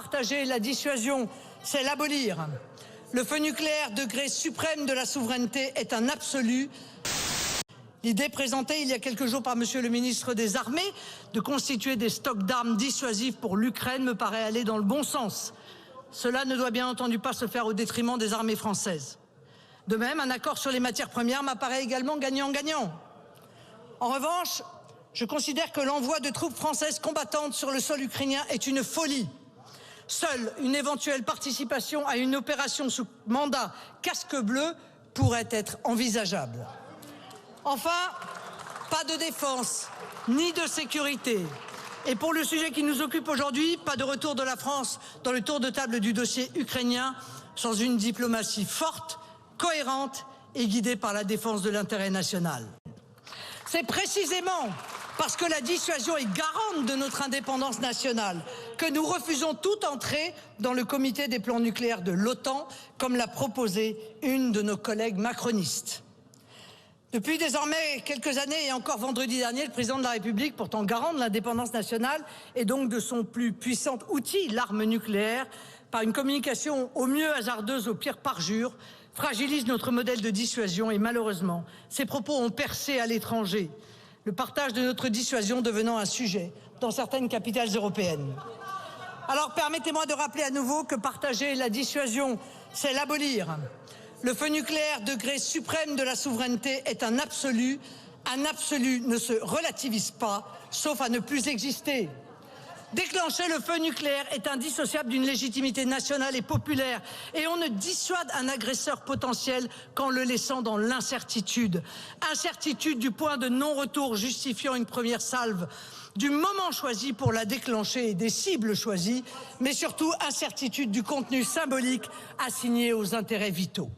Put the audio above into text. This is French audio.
partager la dissuasion, c'est l'abolir. Le feu nucléaire, degré suprême de la souveraineté, est un absolu. L'idée présentée il y a quelques jours par Monsieur le ministre des Armées de constituer des stocks d'armes dissuasives pour l'Ukraine me paraît aller dans le bon sens. Cela ne doit bien entendu pas se faire au détriment des armées françaises. De même, un accord sur les matières premières m'apparaît également gagnant-gagnant. En revanche, je considère que l'envoi de troupes françaises combattantes sur le sol ukrainien est une folie. Seule une éventuelle participation à une opération sous mandat casque bleu pourrait être envisageable. Enfin, pas de défense ni de sécurité. Et pour le sujet qui nous occupe aujourd'hui, pas de retour de la France dans le tour de table du dossier ukrainien sans une diplomatie forte, cohérente et guidée par la défense de l'intérêt national. C'est précisément parce que la dissuasion est garante de notre indépendance nationale que nous refusons toute entrée dans le comité des plans nucléaires de l'OTAN, comme l'a proposé une de nos collègues macronistes. Depuis désormais quelques années et encore vendredi dernier, le président de la République, pourtant garant de l'indépendance nationale et donc de son plus puissant outil, l'arme nucléaire, par une communication au mieux hasardeuse, au pire parjure, fragilise notre modèle de dissuasion et malheureusement, ces propos ont percé à l'étranger, le partage de notre dissuasion devenant un sujet dans certaines capitales européennes. Alors permettez-moi de rappeler à nouveau que partager la dissuasion, c'est l'abolir. Le feu nucléaire, degré suprême de la souveraineté, est un absolu. Un absolu ne se relativise pas, sauf à ne plus exister. Déclencher le feu nucléaire est indissociable d'une légitimité nationale et populaire. Et on ne dissuade un agresseur potentiel qu'en le laissant dans l'incertitude. Incertitude du point de non-retour justifiant une première salve, du moment choisi pour la déclencher et des cibles choisies, mais surtout incertitude du contenu symbolique assigné aux intérêts vitaux.